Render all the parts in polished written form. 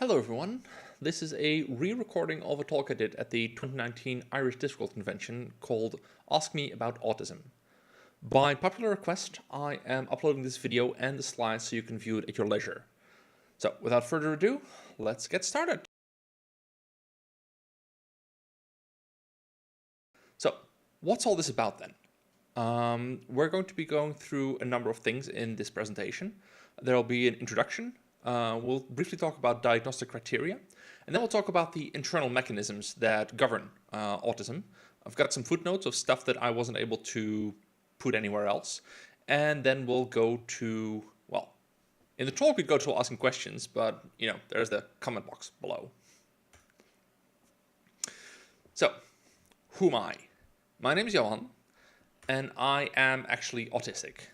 Hello everyone, this is a re-recording of a talk I did at the 2019 Irish Discworld Convention called Ask Me About Autism. By popular request, I am uploading this video and the slides so you can view it at your leisure. So without further ado, let's get started. So what's all this about then? We're going to be going through a number of things in this presentation. There will be an introduction. We'll briefly talk about diagnostic criteria, and then we'll talk about the internal mechanisms that govern autism. I've got some footnotes of stuff that I wasn't able to put anywhere else, and then we'll go to, well, in the talk we'd go to asking questions, but, you know, there's the comment box below. So, who am I? My name is Johan, and I am actually autistic.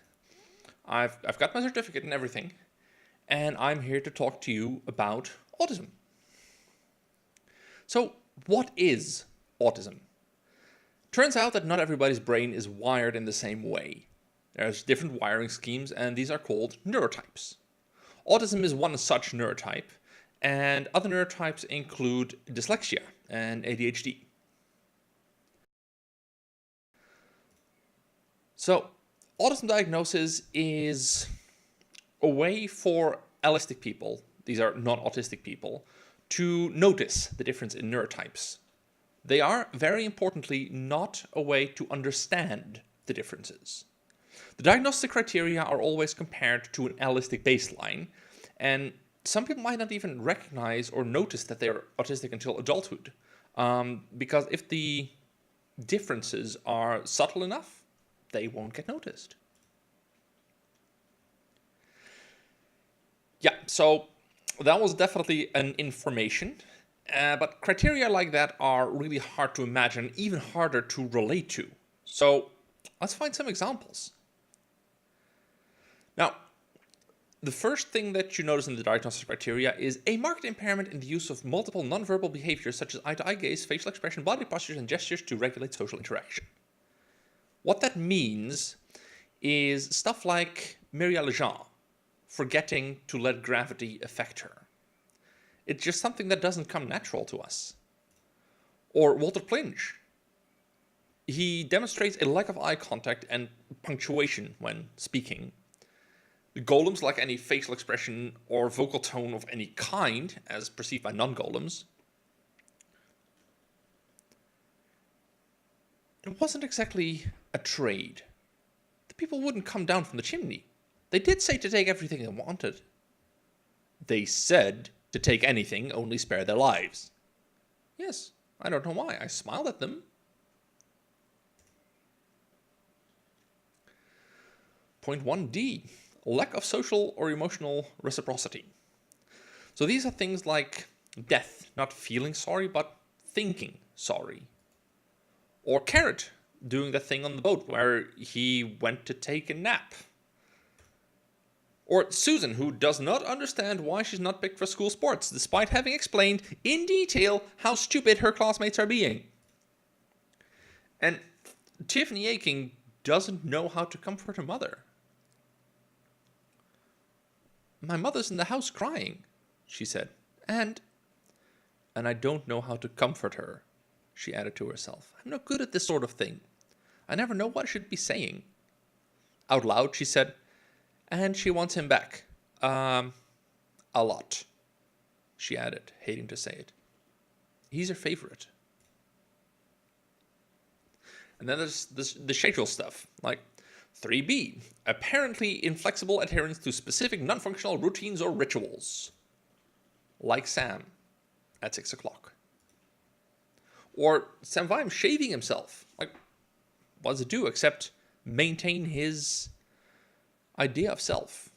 I've got my certificate and everything, and I'm here to talk to you about autism. So, what is autism? Turns out that not everybody's brain is wired in the same way. There's different wiring schemes, and these are called neurotypes. Autism is one such neurotype, and other neurotypes include dyslexia and ADHD. So, autism diagnosis is a way for allistic people, these are non-autistic people, to notice the difference in neurotypes. They are, very importantly, not a way to understand the differences. The diagnostic criteria are always compared to an allistic baseline, and some people might not even recognize or notice that they're autistic until adulthood, because if the differences are subtle enough, they won't get noticed. Yeah, so that was definitely an information, but criteria like that are really hard to imagine, even harder to relate to. So let's find some examples. Now, the first thing that you notice in the diagnostic criteria is a marked impairment in the use of multiple nonverbal behaviors such as eye-to-eye gaze, facial expression, body postures, and gestures to regulate social interaction. What that means is stuff like Myriam Lejean, forgetting to let gravity affect her. It's just something that doesn't come natural to us. Or Walter Plinge. He demonstrates a lack of eye contact and punctuation when speaking. The golems lack any facial expression or vocal tone of any kind, as perceived by non-golems. It wasn't exactly a trade. The people wouldn't come down from the chimney. They did say to take everything they wanted. They said to take anything, only spare their lives. Yes, I don't know why. I smiled at them. Point 1D, lack of social or emotional reciprocity. So these are things like death, not feeling sorry, but thinking sorry. Or Carrot doing the thing on the boat where he went to take a nap. Or Susan, who does not understand why she's not picked for school sports, despite having explained in detail how stupid her classmates are being. And Tiffany Aking doesn't know how to comfort her mother. My mother's in the house crying, she said. And I don't know how to comfort her, she added to herself. I'm not good at this sort of thing. I never know what I should be saying. Out loud, she said, and she wants him back. A lot, she added, hating to say it. He's her favorite. And then there's the schedule stuff, like 3B, apparently inflexible adherence to specific non-functional routines or rituals. Like Sam at 6 o'clock. Or Sam Vime shaving himself. Like, what does it do except maintain his idea of self?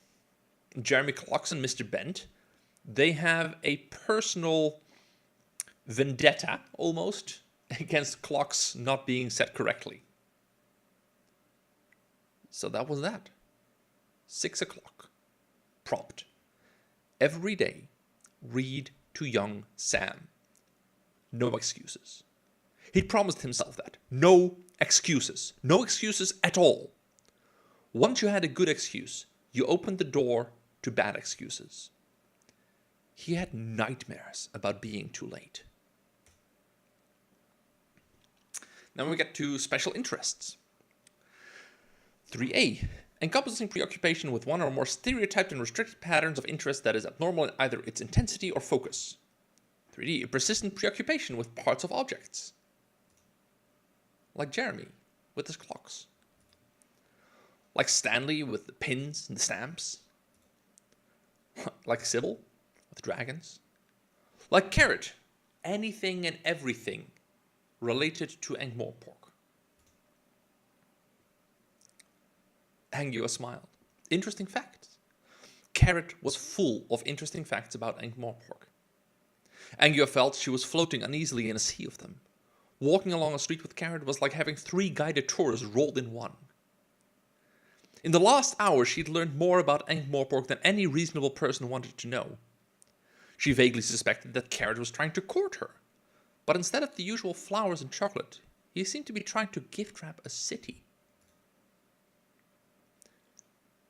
Jeremy Clocks and Mr. Bent, they have a personal vendetta, almost, against clocks not being set correctly. So that was that. 6 o'clock. Prompt. Every day, read to young Sam. No excuses. He'd promised himself that. No excuses. No excuses at all. Once you had a good excuse, you opened the door to bad excuses. He had nightmares about being too late. Then we get to special interests. 3A. Encompassing preoccupation with one or more stereotyped and restricted patterns of interest that is abnormal in either its intensity or focus. 3D. A persistent preoccupation with parts of objects. Like Jeremy with his clocks. Like Stanley with the pins and the stamps. Like Sybil with dragons. Like Carrot, anything and everything related to Ankh-Morpork. Angua smiled. Interesting facts. Carrot was full of interesting facts about Ankh-Morpork. Angua felt she was floating uneasily in a sea of them. Walking along a street with Carrot was like having 3 guided tours rolled in one. In the last hour, she'd learned more about Ankh-Morpork than any reasonable person wanted to know. She vaguely suspected that Carrot was trying to court her, but instead of the usual flowers and chocolate, he seemed to be trying to gift wrap a city.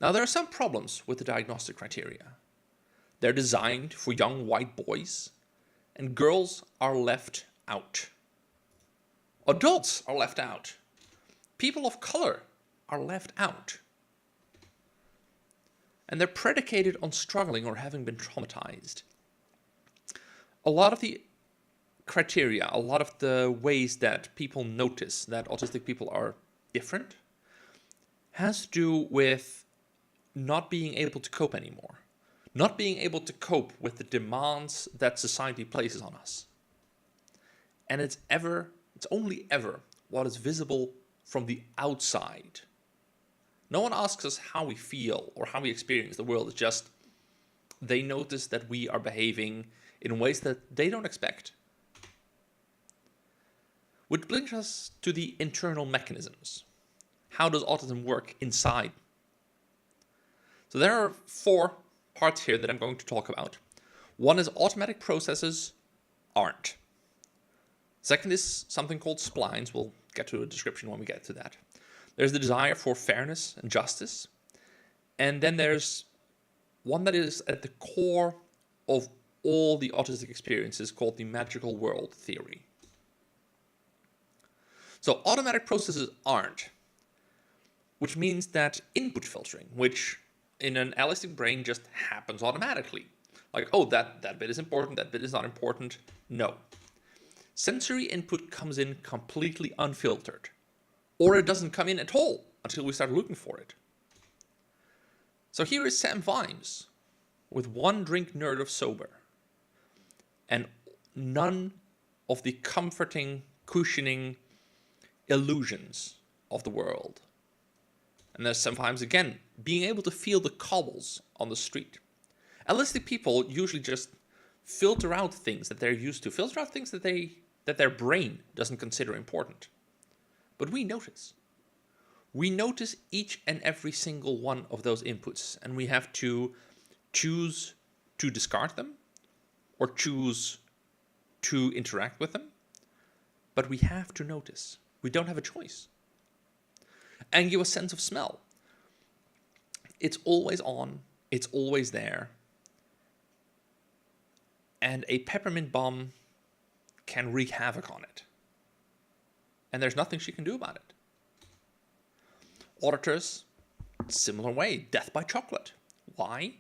Now, there are some problems with the diagnostic criteria. They're designed for young white boys, and girls are left out. Adults are left out. People of color are left out. And they're predicated on struggling or having been traumatized. A lot of the criteria, a lot of the ways that people notice that autistic people are different has to do with not being able to cope anymore. Not being able to cope with the demands that society places on us. And it's only ever what is visible from the outside. No one asks us how we feel or how we experience the world. It's just they notice that we are behaving in ways that they don't expect. Which brings us to the internal mechanisms. How does autism work inside? So there are 4 parts here that I'm going to talk about. One is automatic processes aren't. Second is something called splines. We'll get to a description when we get to that. There's the desire for fairness and justice. And then there's one that is at the core of all the autistic experiences called the magical world theory. So automatic processes aren't, which means that input filtering, which in an allistic brain just happens automatically. Like, oh, that bit is important, that bit is not important. No. Sensory input comes in completely unfiltered. Or it doesn't come in at all until we start looking for it. So here is Sam Vimes with 1 drink nerd of sober. And none of the comforting, cushioning illusions of the world. And there's sometimes, again, being able to feel the cobbles on the street. Allistic people usually just filter out things that they're used to, filter out things that their brain doesn't consider important. But we notice. We notice each and every single one of those inputs, and we have to choose to discard them or choose to interact with them. But we have to notice. We don't have a choice. And your sense of smell. It's always on. It's always there. And a peppermint bomb can wreak havoc on it. And there's nothing she can do about it. Auditors, similar way, death by chocolate. Why?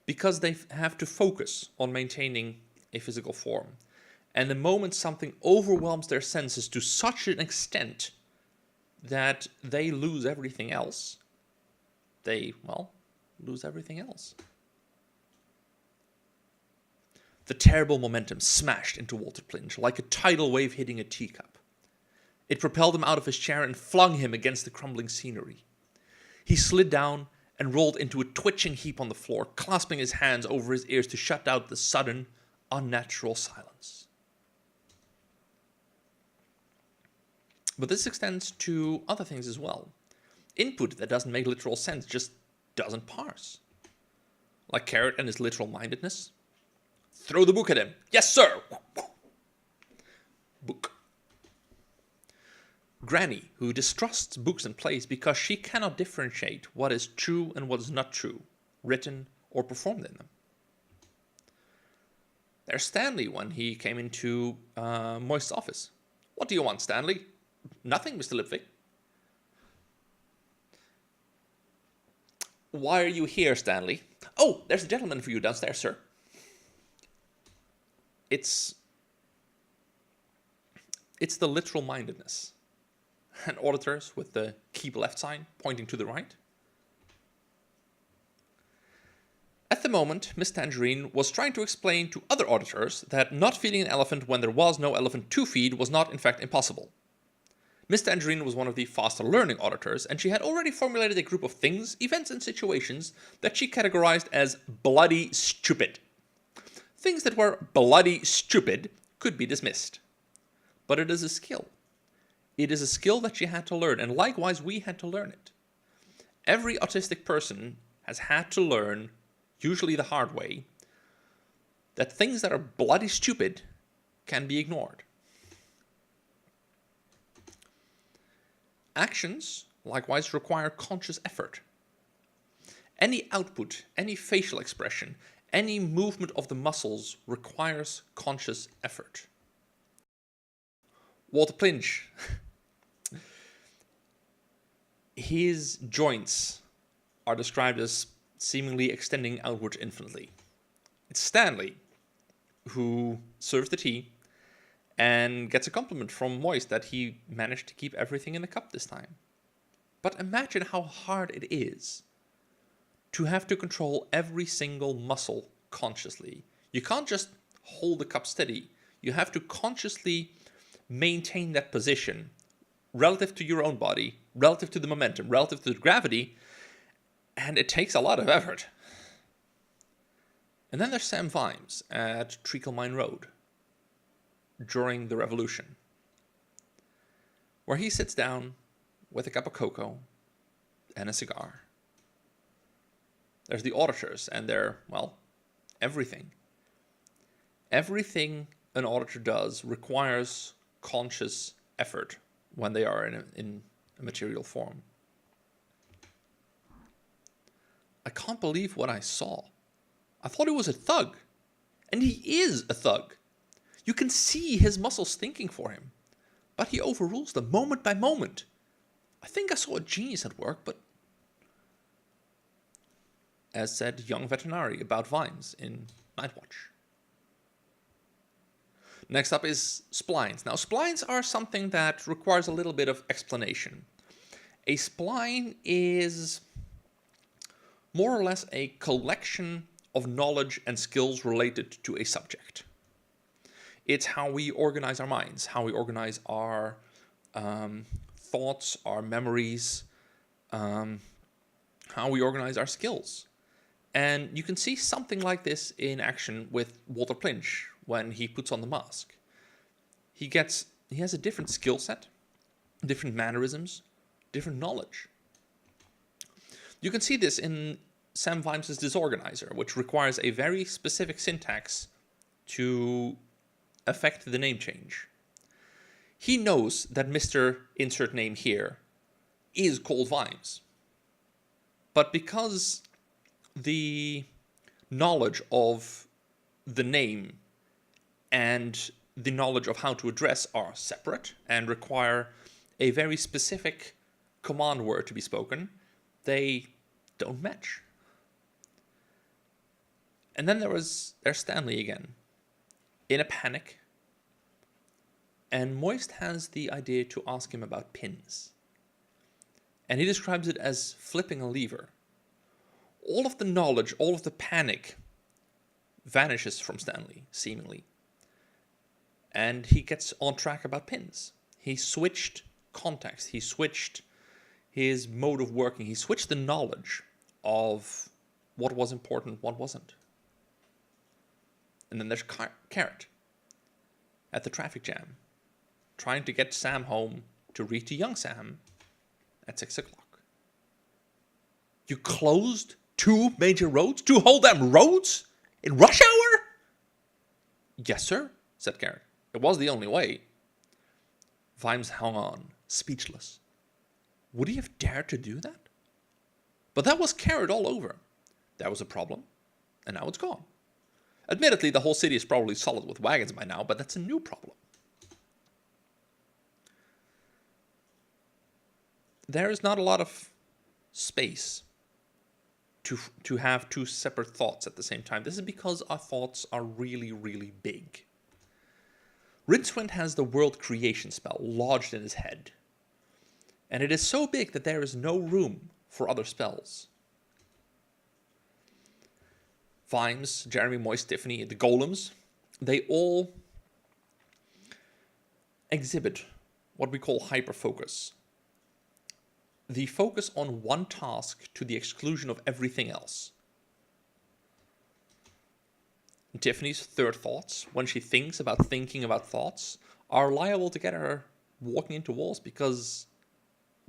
Because they have to focus on maintaining a physical form. And the moment something overwhelms their senses to such an extent that they lose everything else, they, well, lose everything else. The terrible momentum smashed into Walter Plinge like a tidal wave hitting a teacup. It propelled him out of his chair and flung him against the crumbling scenery. He slid down and rolled into a twitching heap on the floor, clasping his hands over his ears to shut out the sudden, unnatural silence. But this extends to other things as well. Input that doesn't make literal sense just doesn't parse. Like Carrot and his literal-mindedness. Throw the book at him. Yes, sir! Book. Granny, who distrusts books and plays because she cannot differentiate what is true and what is not true, written or performed in them. There's Stanley when he came into Moist's office. What do you want, Stanley? Nothing, Mr. Lipvik. Why are you here, Stanley? Oh, there's a gentleman for you downstairs, sir. It's the literal mindedness. And auditors with the keep left sign pointing to the right. At the moment, Miss Tangerine was trying to explain to other auditors that not feeding an elephant when there was no elephant to feed was not in fact impossible. Miss Tangerine was one of the faster learning auditors, and she had already formulated a group of things, events, and situations that she categorized as bloody stupid. Things that were bloody stupid could be dismissed. But it is a skill. It is a skill that she had to learn, and likewise we had to learn it. Every autistic person has had to learn, usually the hard way, that things that are bloody stupid can be ignored. Actions, likewise, require conscious effort. Any output, any facial expression, any movement of the muscles requires conscious effort. Walter Plinch. His joints are described as seemingly extending outward infinitely. It's Stanley who serves the tea and gets a compliment from Moist that he managed to keep everything in the cup this time. But imagine how hard it is to have to control every single muscle consciously. You can't just hold the cup steady. You have to consciously maintain that position relative to your own body, relative to the momentum, relative to the gravity, and it takes a lot of effort. And then there's Sam Vimes at Treacle Mine Road during the revolution, where he sits down with a cup of cocoa and a cigar. There's the auditors and their, well, everything. Everything an auditor does requires conscious effort when they are in a material form. I can't believe what I saw. I thought he was a thug. And he is a thug. You can see his muscles thinking for him. But he overrules them moment by moment. I think I saw a genius at work, but... as said young veterinary about Vimes in Nightwatch. Next up is splines. Now, splines are something that requires a little bit of explanation. A spline is more or less a collection of knowledge and skills related to a subject. It's how we organize our minds, how we organize our thoughts, our memories, how we organize our skills. And you can see something like this in action with Walter Plinch when he puts on the mask. He has a different skill set, different mannerisms, different knowledge. You can see this in Sam Vimes' Disorganizer, which requires a very specific syntax to affect the name change. He knows that Mr. Insert Name here is called Vimes. But because the knowledge of the name and the knowledge of how to address are separate and require a very specific command word to be spoken, they don't match. And then there's Stanley again, in a panic. And Moist has the idea to ask him about pins. And he describes it as flipping a lever. All of the knowledge, all of the panic vanishes from Stanley, seemingly. And he gets on track about pins. He switched context. He switched his mode of working. He switched the knowledge of what was important, what wasn't. And then there's Carrot at the traffic jam, trying to get Sam home to read to young Sam at 6 o'clock. You closed 2 major roads? 2 whole damn roads? In rush hour? Yes, sir, said Carrot. It was the only way. Vimes hung on, speechless. Would he have dared to do that? But that was Carrot all over. That was a problem, and now it's gone. Admittedly, the whole city is probably solid with wagons by now, but that's a new problem. There is not a lot of space to have two separate thoughts at the same time. This is because our thoughts are really, really big. Rincewind has the world creation spell lodged in his head, and it is so big that there is no room for other spells. Vimes, Jeremy, Moist, Tiffany, the golems, they all exhibit what we call hyperfocus. The focus on one task to the exclusion of everything else. Tiffany's third thoughts, when she thinks about thinking about thoughts, are liable to get her walking into walls because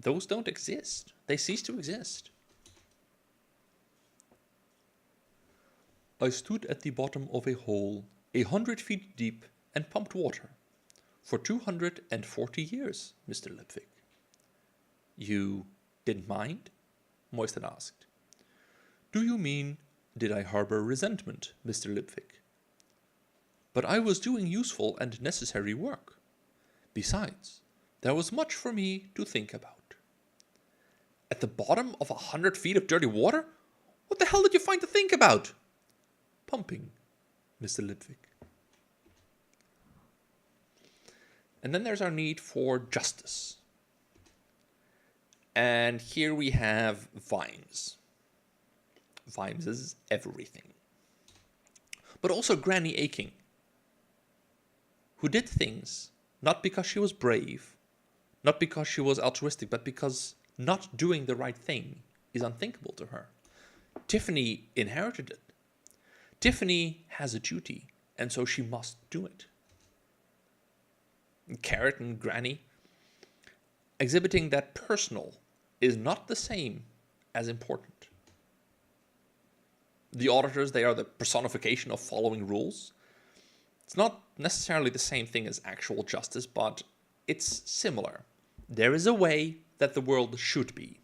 those don't exist. They cease to exist. I stood at the bottom of a hole 100 feet deep and pumped water for 240 years, Mr. Lipvik. You didn't mind? Moist had asked. Do you mean, did I harbor resentment, Mr. Lipvik? But I was doing useful and necessary work. Besides, there was much for me to think about. At the bottom of 100 feet of dirty water? What the hell did you find to think about? Pumping, Mr. Lipvik. And then there's our need for justice. And here we have Vimes. Vimes is everything. But also Granny Aching, who did things not because she was brave, not because she was altruistic, but because not doing the right thing is unthinkable to her. Tiffany inherited it. Tiffany has a duty, and so she must do it. Carrot and Granny, exhibiting that personal is not the same as important. The auditors, they are the personification of following rules. It's not necessarily the same thing as actual justice, but it's similar. There is a way that the world should be,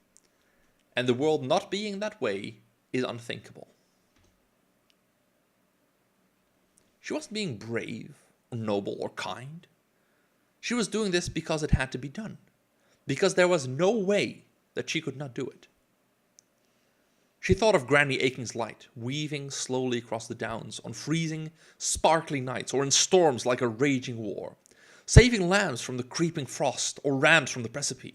and the world not being that way is unthinkable. She wasn't being brave, or noble, or kind. She was doing this because it had to be done, because there was no way that she could not do it. She thought of Granny Aching's light, weaving slowly across the downs on freezing, sparkly nights, or in storms like a raging war, saving lambs from the creeping frost, or rams from the precipice.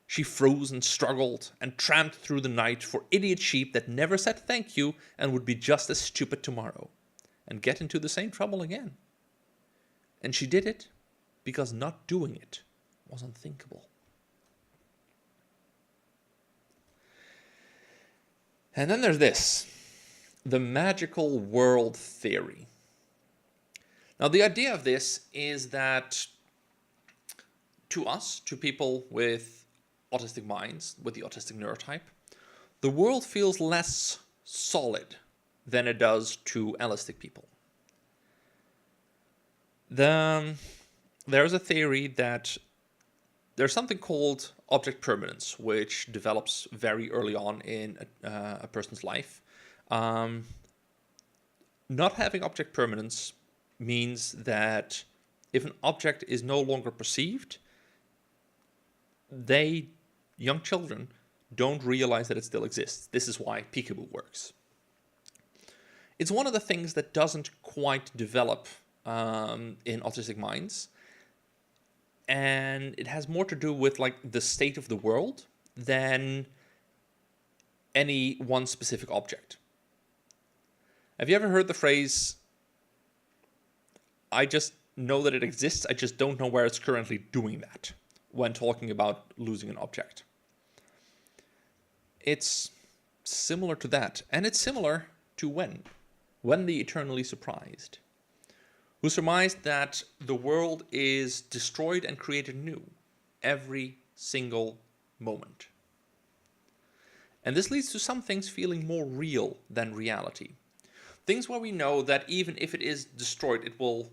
She froze and struggled, and tramped through the night for idiot sheep that never said thank you and would be just as stupid tomorrow, and get into the same trouble again. And she did it because not doing it was unthinkable. And then there's this, the magical world theory. Now, the idea of this is that to us, to people with autistic minds, with the autistic neurotype, the world feels less solid than it does to allistic people. There's a theory that there's something called object permanence, which develops very early on in a person's life. Not having object permanence means that if an object is no longer perceived, young children, don't realize that it still exists. This is why peekaboo works. It's one of the things that doesn't quite develop in autistic minds. And it has more to do with like the state of the world than any one specific object. Have you ever heard the phrase, I just know that it exists, I just don't know where it's currently doing that, when talking about losing an object? It's similar to that, and it's similar to When the Eternally Surprised, who surmised that the world is destroyed and created new every single moment. And this leads to some things feeling more real than reality. Things where we know that even if it is destroyed, it will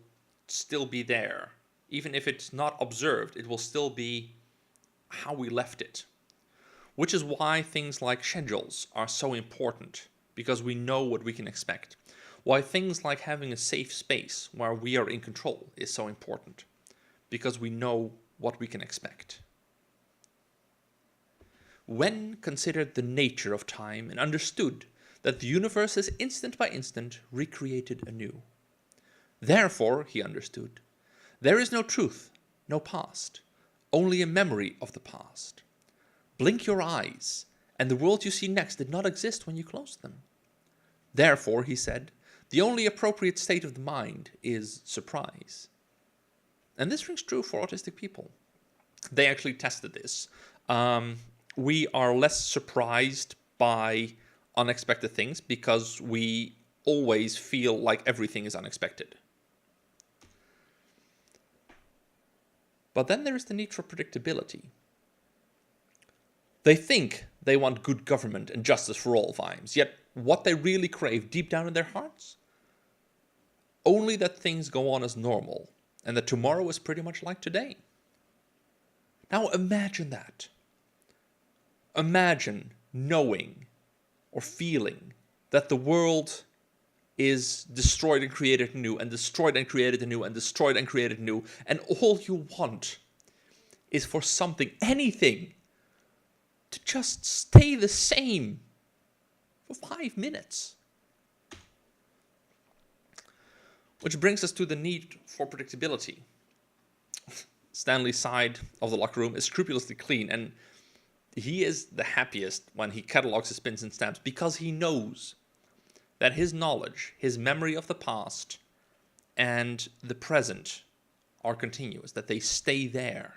still be there. Even if it's not observed, it will still be how we left it. Which is why things like schedules are so important, because we know what we can expect. why things like having a safe space where we are in control is so important, because we know what we can expect. When considered the nature of time and understood that the universe is instant by instant recreated anew. Therefore, he understood, there is no truth, no past, only a memory of the past. Blink your eyes, and the world you see next did not exist when you closed them. Therefore, he said, the only appropriate state of the mind is surprise. And this rings true for autistic people. They actually tested this. We are less surprised by unexpected things because we always feel like everything is unexpected. But then there is the need for predictability. They think they want good government and justice for all vibes, yet what they really crave deep down in their hearts? Only that things go on as normal, and that tomorrow is pretty much like today. Now imagine that. Imagine knowing or feeling that the world is destroyed and created anew, and destroyed and created anew, and destroyed and created anew, and all you want is for something, anything, to just stay the same for 5 minutes. Which brings us to the need for predictability. Stanley's side of the locker room is scrupulously clean, and he is the happiest when he catalogs his pins and stamps, because he knows that his knowledge, his memory of the past, and the present are continuous, that they stay there.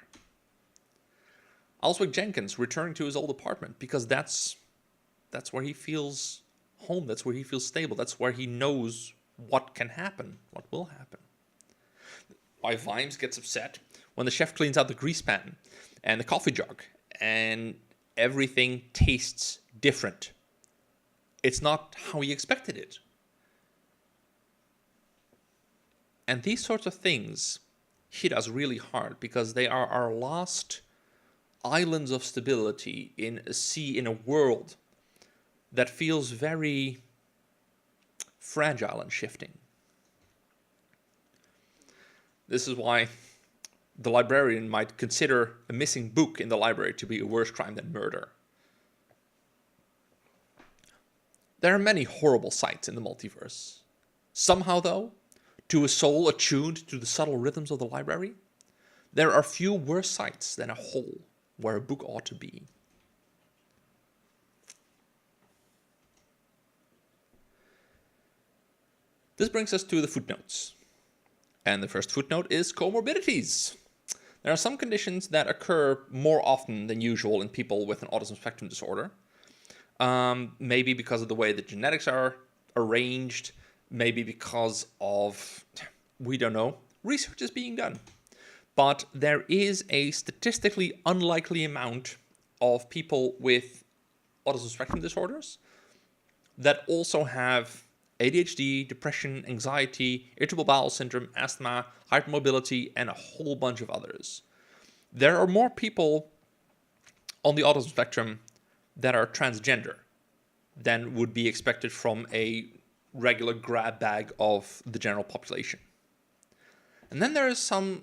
Alswick Jenkins returning to his old apartment because that's where he feels home, that's where he feels stable, that's where he knows what can happen, what will happen. Why Vimes gets upset when the chef cleans out the grease pan and the coffee jug and everything tastes different. It's not how he expected it. And these sorts of things hit us really hard because they are our last islands of stability in a sea, in a world that feels very fragile and shifting. This is why the librarian might consider a missing book in the library to be a worse crime than murder. There are many horrible sights in the multiverse. Somehow, though, to a soul attuned to the subtle rhythms of the library, there are few worse sights than a hole where a book ought to be. This brings us to the footnotes. And the first footnote is comorbidities. There are some conditions that occur more often than usual in people with an autism spectrum disorder. Maybe because of the way the genetics are arranged, maybe because of, we don't know, research is being done. But there is a statistically unlikely amount of people with autism spectrum disorders that also have ADHD, depression, anxiety, irritable bowel syndrome, asthma, hypermobility, and a whole bunch of others. There are more people on the autism spectrum that are transgender than would be expected from a regular grab bag of the general population. And then there are some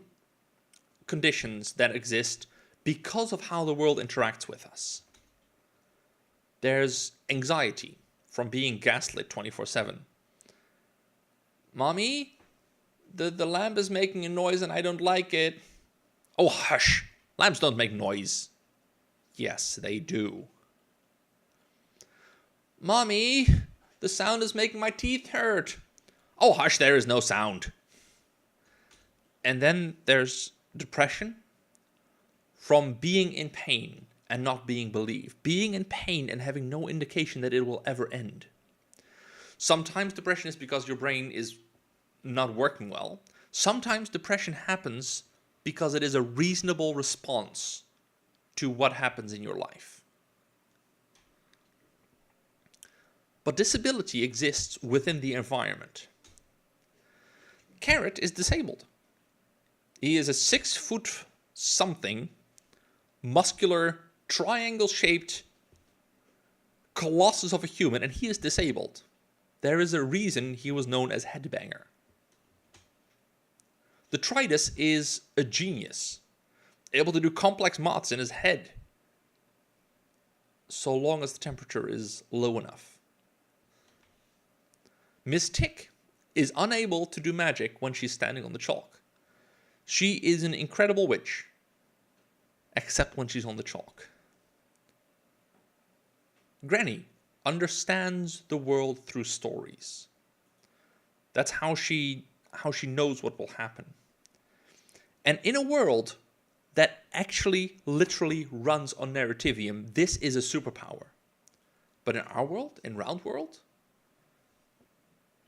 conditions that exist because of how the world interacts with us. There's anxiety from being gaslit 24/7. Mommy, the lamp is making a noise and I don't like it. Oh, hush. Lamps don't make noise. Yes, they do. Mommy, the sound is making my teeth hurt. Oh, hush, there is no sound. And then there's depression from being in pain and not being believed. Being in pain and having no indication that it will ever end. Sometimes depression is because your brain is not working well. Sometimes depression happens because it is a reasonable response to what happens in your life. But disability exists within the environment. Carrot is disabled. He is a 6-foot something, muscular, triangle-shaped colossus of a human, and he is disabled. There is a reason he was known as Headbanger. The Tritus is a genius, able to do complex maths in his head, so long as the temperature is low enough. Miss Tick is unable to do magic when she's standing on the chalk. She is an incredible witch, except when she's on the chalk. Granny understands the world through stories. That's how she knows what will happen. And in a world that actually literally runs on narrativium, this is a superpower. But in our world, in Round World,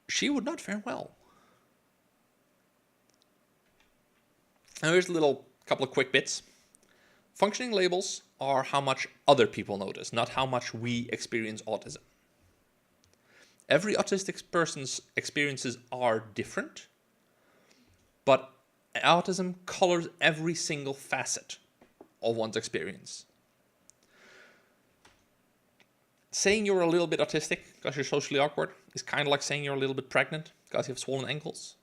she would not fare well. Now here's a little couple of quick bits. Functioning labels are how much other people notice, not how much we experience autism. Every autistic person's experiences are different, but autism colors every single facet of one's experience. Saying you're a little bit autistic because you're socially awkward is kind of like saying you're a little bit pregnant because you have swollen ankles.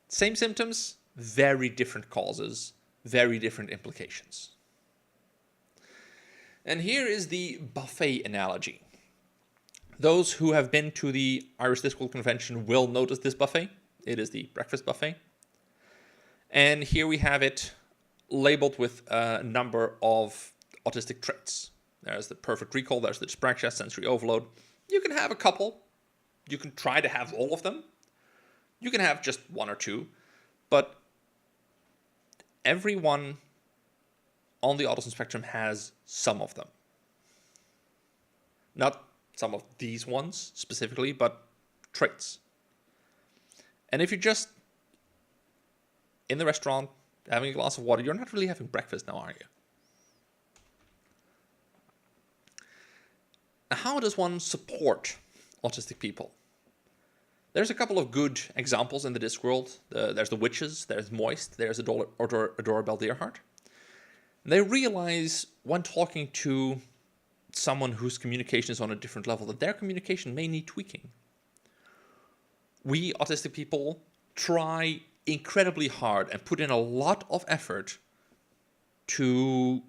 Same symptoms, very different causes, very different implications. And here is the buffet analogy. Those who have been to the Irish Discworld Convention will notice this buffet. It is the breakfast buffet. And here we have it labeled with a number of autistic traits. There's the perfect recall, there's the dyspraxia, sensory overload. You can have a couple. You can try to have all of them. You can have just one or two. But everyone on the autism spectrum has some of them. Not some of these ones specifically, but traits. And if you're just in the restaurant having a glass of water, you're not really having breakfast now, are you? Now, how does one support autistic people? There's a couple of good examples in the Discworld. There's the Witches, there's Moist, there's Adora Beldearhart. They realize when talking to someone whose communication is on a different level that their communication may need tweaking. We autistic people try incredibly hard and put in a lot of effort to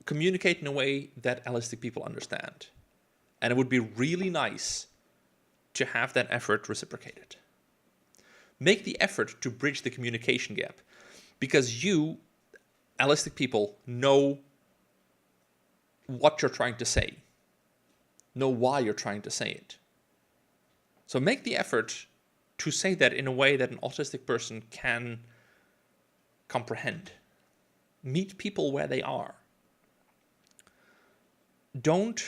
communicate in a way that autistic people understand. And it would be really nice to have that effort reciprocated. Make the effort to bridge the communication gap, because you, autistic people, know what you're trying to say, know why you're trying to say it. So make the effort to say that in a way that an autistic person can comprehend. Meet people where they are. Don't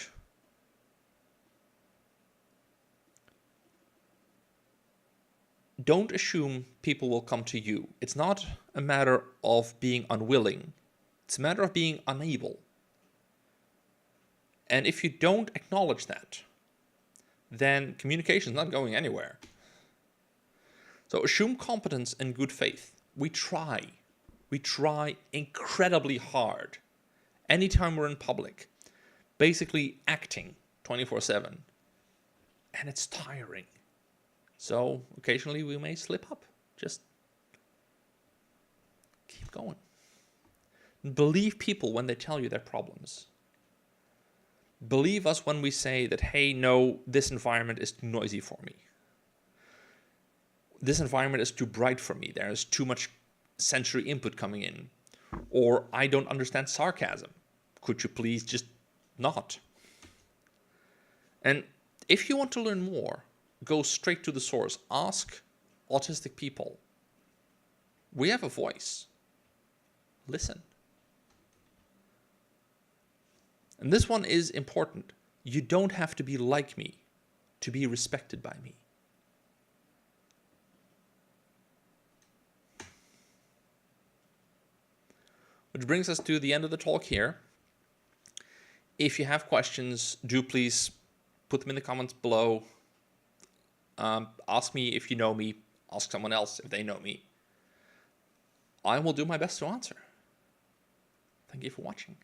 assume people will come to you. It's not a matter of being unwilling. It's a matter of being unable. And if you don't acknowledge that, then communication is not going anywhere. So assume competence and good faith. We try incredibly hard anytime we're in public, basically acting 24/7. And it's tiring. So occasionally we may slip up. Just keep going. Believe people when they tell you their problems. Believe us when we say that, hey, no, this environment is too noisy for me. This environment is too bright for me. There is too much sensory input coming in. Or I don't understand sarcasm. Could you please just not? And if you want to learn more, go straight to the source. Ask autistic people. We have a voice. Listen. And this one is important. You don't have to be like me to be respected by me. Which brings us to the end of the talk here. If you have questions, do please put them in the comments below. Ask me if you know me. Ask someone else if they know me. I will do my best to answer. Thank you for watching.